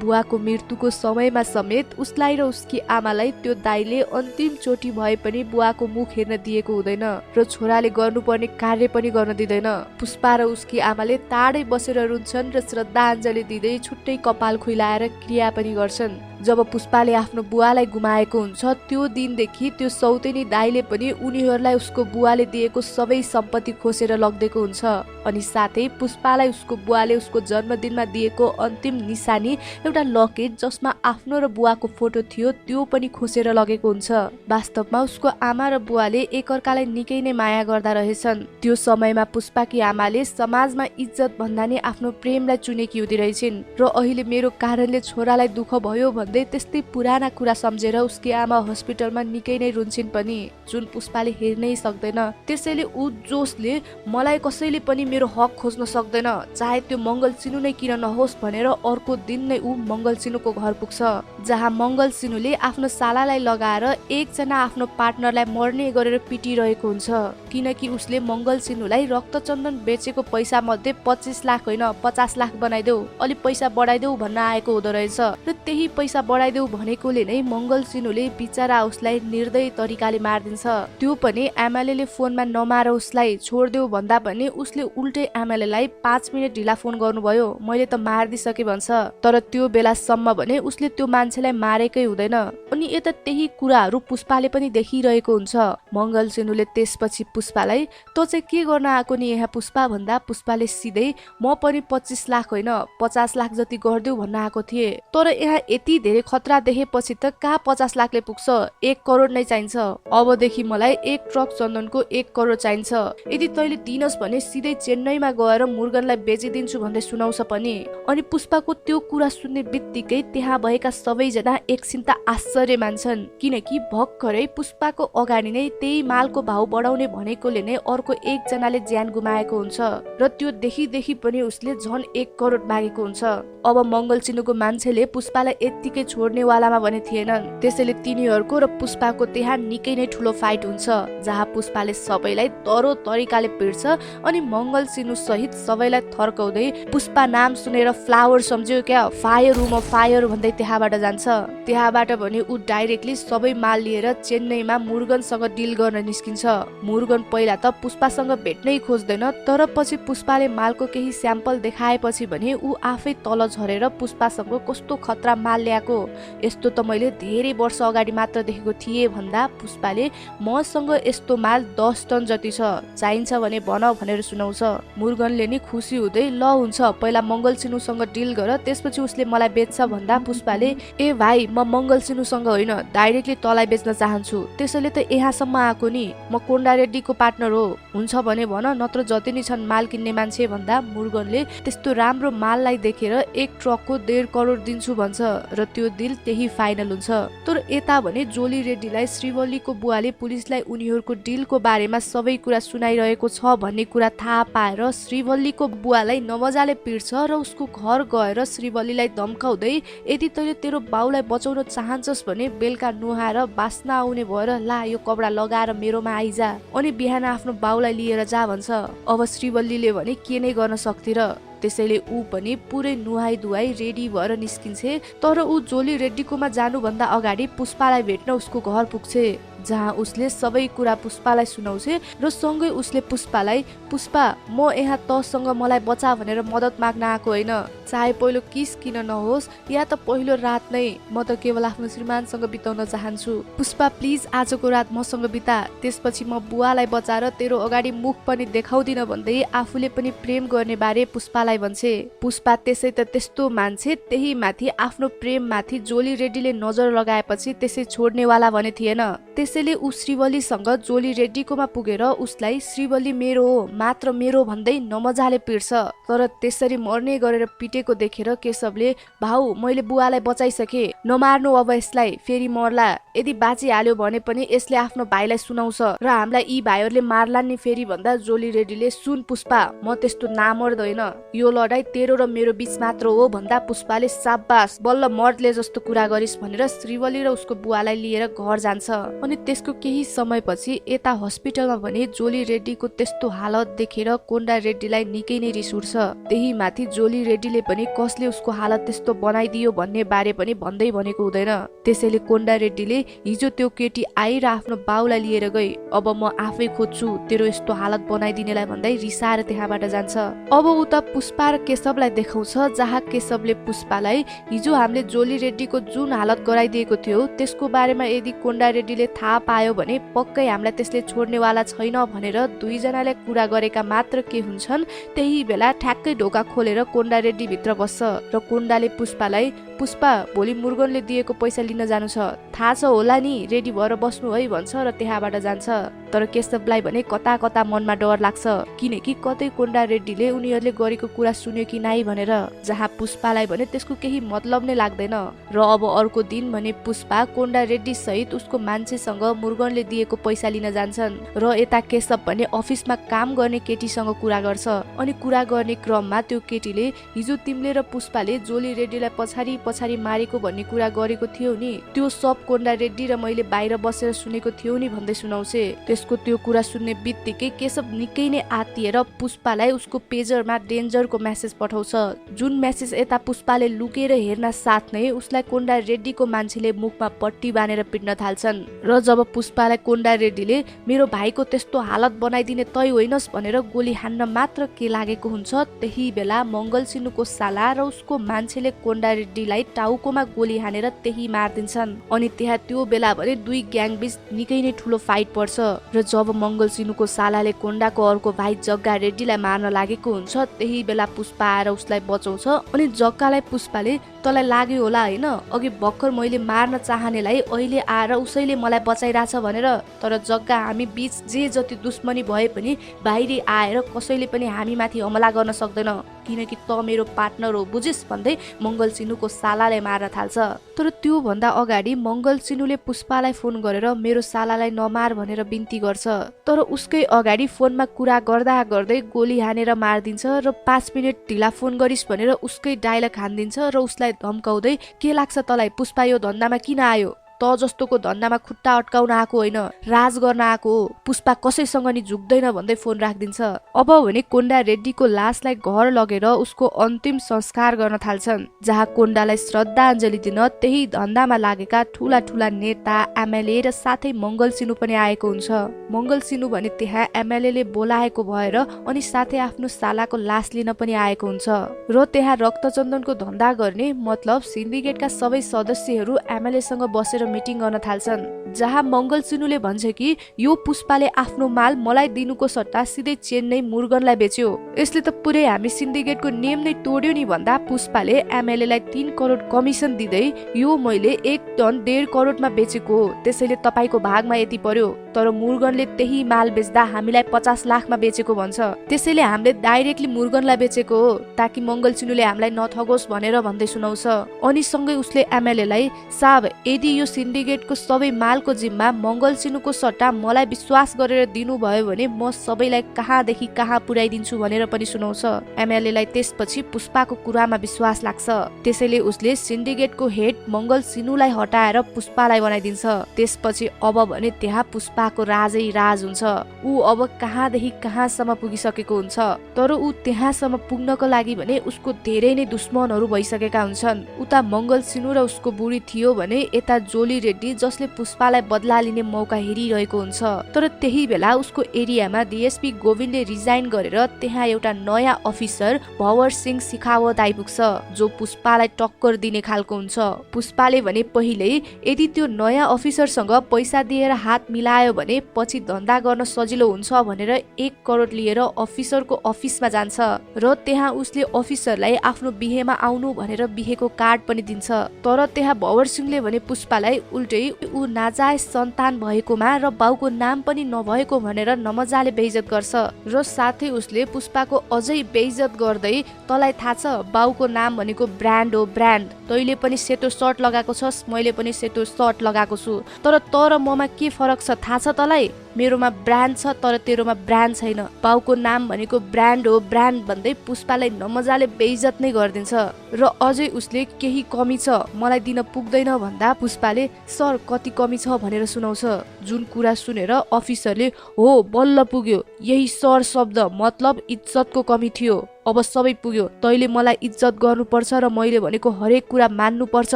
बुवाको मृत्युको समयमा समेत उसलाई र उसकी आमालाई त्यो दाइले अन्तिम चोटि भए पनि बुवाको मुख हेर्न दिएको हुँदैन र छोराले गर्नुपर्ने कार्य पनि गर्न दिँदैन। पुष्पा र उसकी आमाले टाढै बसेर रुन्छन् र श्रद्धाञ्जली दिँदै छुट्टै कपाल खुइलाएर क्रिया पनि गर्छन्। जब पुष्पाले आफ्नो बुवालाई गुमाएको हुन्छ त्यो दिनदेखि त्यो सौतेनी दाइले पनि उनीहरूलाई उसको बुवाले दिएको सबै सम्पत्ति खोसेर लगिदिएको हुन्छ। अनि साथै पुष्पालाई उसको बुवाले उसको जन्मदिनमा दिएको अन्तिम निशानी एउटा लकेट जसमा आफ्नो र बुवाको फोटो थियो त्यो पनि खोसेर लगेको हुन्छ। वास्तवमा उसको आमा र बुवाले एकअर्कालाई निकै नै माया गर्दा रहेछन्। त्यो समयमा पुष्पाकी आमाले समाजमा इज्जत भन्दा नि आफ्नो प्रेमलाई चुनेकी हुँदै रहेछिन् र अहिले मेरो कारणले छोरालाई दुःख भयो भन्दै त्यस्तै पुराना कुरा सम्झेर उसकी आमा हस्पिटलमा निकै नै रुन्छिन् पनि, जुन पुष्पाले हेर्नै सक्दैन। त्यसैले ऊ जोसले मलाई कसैले पनि मेरो हक खोज्न सक्दैन, चाहे त्यो मङ्गलसिन्हु नै किन नहोस् भनेर अर्को दिन नै ऊ मङ्गलसिन्हुको घर पुग्छ, जहाँ मङ्गलसिन्हुले आफ्नो सालालाई लगाएर एकजना आफ्नो पार्टनरलाई मर्ने गरेर पिटिरहेको हुन्छ, किनकि उसले मङ्गलसिन्हुलाई रक्तचन्दन बेचेको पैसा मध्ये 25 लाख होइन 50 लाख बनाइदेऊ, अलि पैसा बढाइदेऊ भन्न आएको हुँदो रहेछ। र त्यही पैसा बढाइदेऊ भनेकोले नै मङ्गलसिन्हुले बिचरा उसलाई निर्दयी तरिकाले मारिदिन्छ। त्यो पनि एमएलएले फोनमा नमार उसलाई छोडिदेऊ भन्दा पनि उसले उल्टै एमएलएलाई 5 मिनट ढिला फोन गर्नुभयो, मैले त मारिदिसके भन्छ। तर त्यो बेलासम्म भने उसले त्यो मान्छेलाई मारेकै हुँदैन। अनि यता त्यही कुराहरू पुष्पाले पनि देखिरहेको हुन्छ। मङ्गलसिन्हुले त्यसपछि पुष्पालाई तँ चाहिँ के गर्न आएको नि यहाँ पुष्पा भन्दा पुष्पाले सिधै म पनि 25 लाख होइन 50 लाख जति गरिदेऊ भन्न आएको थिएँ, तर यहाँ यति धेरै खतरा देखेपछि त कहाँ 50 लाखले पुग्छ, 1 करोड नै चाहिन्छ। अबदेखि मलाई 1 ट्रक चन्दनको 1 करोड चाहिन्छ। यदि तैले दिनस् भने सिधै चेन्नईमा गएर मुर्गनलाई बेचिदिन्छु भन्दै सुनाउँछ पनि। अनि पुष्पाको त्यो कुरा सुन्ने बित्तिकै त्यहाँ भएका सबैजना एकछिन त आश्चर्य मान्छन्, किनकि भर्खरै पुष्पाको अगाडि नै त्यही मालको भाउ बढाउने भनेकोले नै अर्को एकजनाले ज्यान गुमाएको हुन्छ र त्यो देखि पनि उसले झन् 1 करोड मागेको हुन्छ। अब मङ्गलसिन्हुको मान्छेले पुष्पालाई यत्तिकै पक्कै छोड्नेवालामा भने थिएनन्। त्यसैले तिनीहरूको र पुष्पाको त्यहाँ निकै नै ठुलो फाइट हुन्छ, जहाँ पुष्पाले सबैलाई तरो तरिकाले पिट्छ अनि मङ्गल सिनु सहित सबैलाई थर्काउँदै पुष्पा नाम सुनेर फ्लावर सम्झ्यो क्या, फायर रुम फायर भन्दै त्यहाँबाट जान्छ। त्यहाँबाट भने ऊ डाइरेक्टली सबै माल लिएर चेन्नईमा मुर्गनसँग डिल गर्न निस्किन्छ। मुर्गन पहिला त पुष्पासँग भेट्नै खोज्दैन, तर पछि पुष्पाले मालको केही स्याम्पल देखाएपछि भने ऊ आफै तल झरेर पुष्पासँग कस्तो खतरा माल ल्याएको, यस्तो त मैले धेरै वर्ष अगाडि मात्र देखेको थिएँ भन्दा पुष्पाले मसँग यस्तो माल 10 टन जति छ, चाहिन्छ भने भन भनेर सुनाउँछ। मुर्गनले नि खुसी हुँदै ल हुन्छ, पहिला मङ्गल सिनुसँग डिल गर, त्यसपछि उसले मलाई बेच्छ भन्दा पुष्पाले ए भाइ म मङ्गल सिनुसँग होइन, डाइरेक्टली तलाई बेच्न चाहन्छु, त्यसैले त यहाँसम्म आएको नि, म कोन्डा रेड्डीको पार्टनर हो, हुन्छ भने भन, नत्र जति नै छन् माल किन्ने मान्छे भन्दा मुर्गनले त्यस्तो राम्रो माललाई देखेर 1 ट्रकको 1.5 करोड दिन्छु भन्छ र त्यो डिल त्यही फाइनल हुन्छ। तर यता भने जोली रेड्डीलाई श्रीवल्लीको बुवाले पुलिसलाई उनीहरूको डिलको बारेमा सबै कुरा सुनाइरहेको छ भन्ने कुरा थाहा पाएर श्रीवल्लीको बुवालाई नमजाले पिट्छ र उसको घर गएर श्रीवल्लीलाई धम्काउँदै यदि तैँले तेरो बाउलाई बचाउन चाहन्छस् भने बेलुका नुहाएर बास्ना आउने भएर ला यो कपडा लगाएर मेरोमा आइजा अनि बिहान आफ्नो बाउलाई लिएर जा भन्छ। अब श्रीवल्लीले भने के नै गर्न सक्थे र, त्यसैले ऊ पनि पुरै नुहाई धुवाई रेडी भएर निस्किन्छे। तर ऊ जोली रेड्डीकोमा जानुभन्दा अगाडि पुष्पालाई भेट्न उसको घर पुग्छे, जहाँ उसले सबै कुरा पुष्पालाई सुनाउँछे र सँगै उसले पुष्पालाई पुष्पा म यहाँ तसँग मलाई बचा भनेर मद्दत माग्न आएको होइन, चाहे पहिलो किस किन नहोस् या त पहिलो रात नै, म त केवल आफ्नो श्रीमानसँग बिताउन चाहन्छु, पुष्पा प्लिज आजको रात मसँग बिता, त्यसपछि म बुवालाई बचाएर तेरो अगाडि मुख पनि देखाउँदिन भन्दै आफूले पनि प्रेम गर्ने बारे पुष्पालाई भन्छे। पुष्पा त्यसै त त्यस्तो मान्छे, त्यही माथि आफ्नो प्रेम माथि जोली रेड्डीले नजर लगाएपछि त्यसै छोड्नेवाला भने थिएन। त्यसैले ऊ श्रीवल्लीसँग जोली रेड्डीकोमा पुगेर उसलाई श्रीवल्ली मेरो हो मात्र मेरो भन्दै नमजाले पिट्छ। तर त्यसरी मर्ने गरेर पिटेको देखेर केशवले भाउ मैले बुवालाई बचाइसके, नमार्नु अब यसलाई, फेरि मर्ला, यदि बाँचिहाल्यो भने पनि यसले आफ्नो भाइलाई सुनाउँछ र हामीलाई यी भाइहरूले मार्लान् नि फेरि भन्दा जोली रेड्डीले सुन पुष्पा म त्यस्तो नामर्दैन, यो लडाई तेरो र मेरो बीच मात्र हो भन्दा पुष्पाले साब्बास बल्ल मर्दले जस्तो कुरा गरिस् भनेर श्रीवल्ली र उसको बुवालाई लिएर घर जान्छ। अनि त्यसको केही समयपछि यता हस्पिटलमा भने जोली रेड्डीको त्यस्तो हालत देखेर कोन्डा रेड्डीलाई निकै नै रिस उठ्छ। त्यही माथि जोली रेड्डीले पनि कसले उसको हालत त्यस्तो बनाइदियो भन्ने बारे पनि भन्दै भनेको हुँदैन। त्यसैले कोन्डा रेड्डीले हिजो त्यो केटी आई र आफ्नो बाउलाई लिएर गई, अब म आफै खोज्छु तेरो यस्तो हालत बनाइदिनेलाई भन्दै रिसाएर त्यहाँबाट जान्छ। अब उता पुष्पा र केशवलाई देखाउँछ, जहाँ केशवले पुष्पालाई हिजो हामीले जोली रेड्डीको जुन हालत गराइदिएको थियो त्यसको बारेमा यदि कोन्डा रेड्डीले थाहा पायो भने पक्कै हामीलाई त्यसले छोड्नेवाला छैन भनेर दुईजनाले कुरा गरेका मात्र के हुन्छन्। त्यही बेला ठ्याक्कै ढोका खोलेर कोन्डा रेड्डी भित्र बस्छ र कोन्डाले पुष्पालाई पुष्पा भोलि मुर्गनले दिएको पैसा लिन जानु छ, थाहा छ होला नि, रेडी भएर बस्नु है भन्छ र त्यहाँबाट जान्छ। तर केशवलाई भने कता कता मनमा डर लाग्छ, किनकि कतै कोन्डा रेड्डीले उनीहरूले गरेको कुरा सुन्यो कि नाइ भनेर, जहाँ पुष्पालाई भने त्यसको केही मतलब नै लाग्दैन। र अब अर्को दिन भने पुष्पा कोन्डा रेड्डी सहित उसको मान्छेसँग मुर्गनले दिएको पैसा लिन जान्छन् र यता केशव भने अफिसमा काम गर्ने केटीसँग कुरा गर्छ। अनि कुरा गर्ने क्रममा त्यो केटीले हिजो तिमीले र पुष्पाले जोली रेड्डीलाई पछाडि पछाडि मारेको भन्ने कुरा गरेको थियो नि, त्यो सब कोन्डा रेड्डी र मैले बाहिर बसेर सुनेको थियो नि भन्दै सुनाउँछे। त्यसको त्यो कुरा सुन्ने बित्तिकै केशव निकै नै आत्तिएर पुष्पालाई उसको पेजरमा डेन्जरको मेसेज पठाउँछ, जुन मेसेज यता पुष्पाले लुकेर हेर्न साथ नै उसलाई कोन्डा रेड्डीको मान्छेले मुखमा पट्टी बानेर पिट्न थाल्छन्। र जब पुष्पालाई कोन्डा रेड्डीले मेरो भाइको त्यस्तो हालत बनाइदिने तै होइनस् भनेर गोली हान्न मात्र के लागेको हुन्छ, त्यही बेला मङ्गल सिनुको साला र उसको मान्छेले कोन्डा रेड्डीलाई टाउकोमा गोली हानेर त्यही मारिदिन्छन्। अनि त्यहाँ त्यो बेला भने दुई ग्याङ बीच निकै नै ठुलो फाइट पर्छ र जब मङ्गल सिनुको सालाले कोन्डाको अर्को भाइ जग्गा रेड्डीलाई मार्न लागेको हुन्छ, त्यही बेला पुष्पा आएर उसलाई बचाउँछ। अनि जग्गालाई पुष्पाले तँलाई लाग्यो होला होइन, अघि भर्खर मैले मार्न चाहनेलाई अहिले आएर उसैले मलाई बचाइरहेछ भनेर, तर जग्गा हामी बीच जे जति दुश्मनी भए पनि बाहिरी आएर कसैले पनि हामी माथि हमला गर्न सक्दैन, किनकि त मेरो पार्टनर हो बुझिस् भन्दै मङ्गल सिनुको सालालाई मार्न थाल्छ। तर त्यो भन्दा अगाडि मङ्गल सिनुले पुष्पालाई फोन गरेर मेरो सालालाई नमार भनेर बिन्ती गर्छ। तर उसकै अगाडि फोनमा कुरा गर्दा गर्दै गोली हानेर मारिदिन्छ र 5 मिनेट ढिला फोन गरिस् भनेर उसकै डायलग हान्दिन्छ र उसलाई धम्काउँदै के लाग्छ तलाई पुष्पा यो धन्दामा किन आयो? त जस्तोको धन्दामा खुट्टा अड्काउन आएको होइन, राज गर्न आएको हो। पुष्पा कसैसँग नि झुक्दैन भन्दै फोन राखिदिन्छ। अब भने कोन्डा रेड्डीको लासलाई घर लगेर उसको अन्तिम संस्कार गर्न थाल्छन्, जहाँ कोन्डालाई श्रद्धाञ्जली दिन त्यही धन्दामा लागेका ठुला ठुला नेता, एमएलए र साथै मङ्गल सिनु पनि आएको हुन्छ। मङ्गल सिनु भने त्यहाँ एमएलए बोलाएको भएर अनि साथै आफ्नो सालाको लास लिन पनि आएको हुन्छ र त्यहाँ रक्तचन्दनको धन्दा गर्ने मतलब सिन्डिकेटका सबै सदस्यहरू एमएलएसँग बसेर मिटिङ गर्न थाल्छन्, जहाँ मङ्गल सिनुले भन्छ कि यो पुष्पाले आफ्नो माल मलाई दिनुको सट्टा सिधै चेन्नई मुर्गनलाई बेच्यो, यसले त पुरै हामी सिन्डिकेटको नियम नै तोड्यो नि भन्दा पुष्पाले एमएलएलाई 3 करोड कमिसन दिँदै यो मैले 1 टन 1.5 करोडमा बेचेको हो, त्यसैले तपाईको भागमा यति पर्यो। तर मुर्गनले त्यही माल बेच्दा हामीलाई 50 लाखमा बेचेको भन्छ, त्यसैले हामीले डाइरेक्टली मुर्गनलाई बेचेको हो ताकि मङ्गल सिनुले हामीलाई नठगोस् भनेर भन्दै सुनाउँछ। अनि सँगै उसले एमएलएलाई साहब यदि यो सिन्डिकेटको सबै मालको जिम्मा मङ्गल सिनुको सट्टा मलाई विश्वास गरेर दिनुभयो भने म सबैलाई कहाँदेखि कहाँ पुर्याइदिन्छु भनेर पनि सुनाउँछ। एमएलएलाई त्यसपछि पुष्पाको कुरामा विश्वास लाग्छ, त्यसैले उसले सिन्डिकेटको हेड मङ्गल सिनुलाई हटाएर पुष्पालाई बनाइदिन्छ। त्यसपछि अब भने त्यहाँ पुष्पाको राजै राज हुन्छ। ऊ अब कहाँदेखि कहाँसम्म पुगिसकेको हुन्छ, तर ऊ त्यहाँसम्म पुग्नको लागि भने उसको धेरै नै दुश्मनहरू भइसकेका हुन्छन्। उता मङ्गल सिनु र उसको बुढी थियो भने यता जोली रेड्डी जसले पुष्पालाई बदला लिने मौका हेरिरहेको हुन्छ। तर त्यही बेला उसको एरियामा डीएसपी गोविन्दले रिजाइन गरेर त्यहाँ एउटा नयाँ अफिसर भवर सिंह सिखावत आइपुग्छ, जो पुष्पालाई टक्कर दिने खालको हुन्छ। पुष्पाले भने पहिल्यै यदि त्यो नयाँ अफिसरसँग पैसा दिएर हात मिलायो भने पछि धन्दा गर्न सजिलो हुन्छ भनेर 1 करोड लिएर अफिसरको अफिसमा जान्छ र त्यहाँ उसले अफिसरलाई आफ्नो बिहेमा आउनु भनेर बिहेको कार्ड पनि दिन्छ। तर त्यहाँ भवर सिंहले भने पुष्पालाई उल्टै ऊ नाजायज सन्तान भएकोमा र बाउको नाम पनि नभएको भनेर नमजाले बेइज्जत गर्छ र साथै उसले पुष्पाको अझै बेइज्जत गर्दै तँलाई थाहा छ बाउको नाम भनेको ब्रान्ड हो, ब्रान्ड, तैँले पनि सेतो सर्ट लगाएको छस्, मैले पनि सेतो सर्ट लगाएको छु, तर ममा के फरक छ थाहा छ तँलाई? मेरोमा ब्रान्ड छ तर तेरोमा ब्रान्ड छैन, बाउको नाम भनेको ब्रान्ड हो, ब्रान्ड भन्दै पुष्पालाई नमजाले बेइज्जत नै गरिदिन्छ। र अझै उसले केही कमी छ मलाई दिन पुग्दैन भन्दा पुष्पाले सर कति कमी छ भनेर सुनाउँछ, जुन कुरा सुनेर अफिसरले हो बल्ल पुग्यो, यही सर शब्द मतलब इज्जतको कमी थियो, अब सबै पुग्यो, तैँले मलाई इज्जत गर्नुपर्छ र मैले भनेको हरेक कुरा मान्नुपर्छ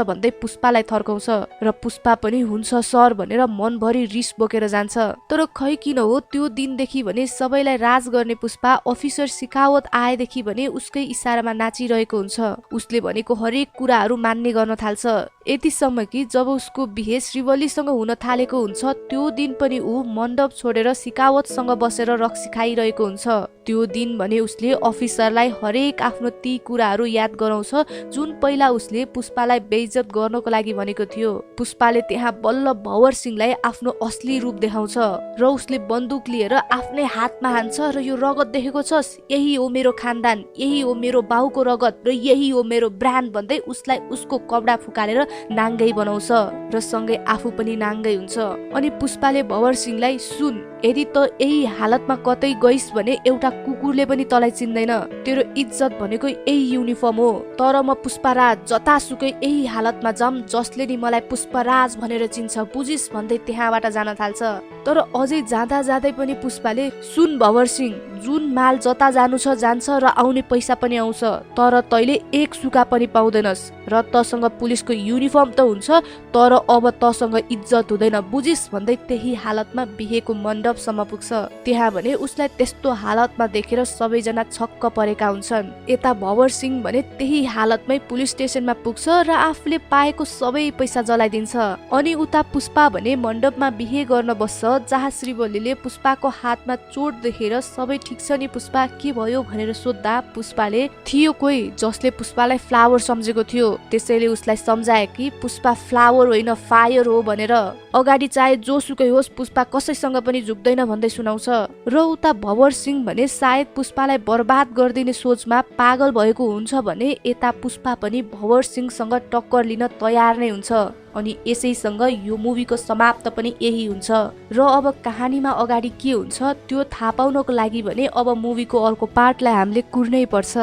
भन्दै पुष्पालाई थर्काउँछ र पुष्पा पनि हुन्छ सर भनेर मनभरि रिस बोकेर जान्छ। तर खै किन हो त्यो दिनदेखि भने सबैलाई राज गर्ने पुष्पा अफिसर सिकावत आएदेखि भने उसकै इसारामा नाचिरहेको हुन्छ। उसले भनेको हरेक कुराहरू मान्ने गर्न थाल्छ, यतिसम्म कि जब उसको बिहे श्रीवल्लीसँग हुन थालेको हुन्छ त्यो दिन पनि ऊ मण्डप छोडेर सिकावतसँग बसेर रक्सी खाइरहेको हुन्छ। त्यो दिन भने उसले अफिसरलाई हरेक आफ्नो ती कुराहरू याद गराउँछ जुन पहिला उसले पुष्पालाई बेइज्जत गर्नको लागि भनेको थियो। पुष्पाले त्यहाँ बल्ल भवर सिंहलाई आफ्नो असली रूप देखाउँछ र उसले बन्दुक लिएर आफ्नै हातमा हान्छ र यो रगत देखेको छस्, यही हो मेरो खानदान, यही हो मेरो बाउको रगत र यही हो मेरो ब्रान्ड भन्दै उसलाई उसको कपडा फुकालेर नाङ्गै बनाउँछ र सँगै आफू पनि नाङ्गै हुन्छ। अनि पुष्पाले भवर सिंहलाई सुन, यदि त यही हालतमा कतै गइस् भने एउटा कुकुरले पनि तँलाई चिन्दैन, तेरो इज्जत भनेको यही युनिफर्म हो, तर म पुष्पराज जतासुकै यही हालतमा जाम जसले नि मलाई पुष्पराज भनेर चिन्छ बुझिस् भन्दै त्यहाँबाट जान थाल्छ। तर अझै जाँदा जाँदै पनि पुष्पाले सुन भवर सिंह, जुन माल जता जानु छ जान्छ र आउने पैसा पनि आउँछ, तर तैँले 1 सुका पनि पाउँदैनस् र तसँग पुलिसको युनिफर्म त हुन्छ तर अब तसँग इज्जत हुँदैन बुझिस् भन्दै त्यही हालतमा बिहेको मण्डपसम्म पुग्छ। त्यहाँ भने उसलाई त्यस्तो हालतमा देखेर सबैजना छक्क परेका हुन्छन्। यता भवर सिंह भने त्यही हालतमै पुलिस स्टेसनमा पुग्छ र आफूले पाएको सबै पैसा जलाइदिन्छ। अनि उता पुष्पा भने मण्डपमा बिहे गर्न बस्छ, जहाँ श्रीवल्लीले पुष्पाको हातमा चोट देखेर सबै ठिक छ नि पुष्पा के भयो भनेर सोद्धा पुष्पाले थियो कोही जसले पुष्पालाई फ्लावर सम्झेको थियो, त्यसैले उसलाई सम्झाए कि पुष्पा फ्लावर होइन फायर हो भनेर। अगाडि चाहे जोसुकै होस् पुष्पा कसैसँग पनि झुक्दैन भन्दै सुनाउँछ। र उता भवर सिंह भने सायद पुष्पालाई बर्बाद गरिदिने सोचमा पागल भएको हुन्छ भने यता पुष्पा पनि भवर सिंहसँग टक्कर लिन तयार नै हुन्छ। अनि यसैसँग यो मुभीको समाप्त पनि यही हुन्छ। र अब कहानीमा अगाडि के हुन्छ त्यो थाहा पाउनको लागि भने अब मुभीको अर्को पार्टलाई हामीले कुर्नै पर्छ।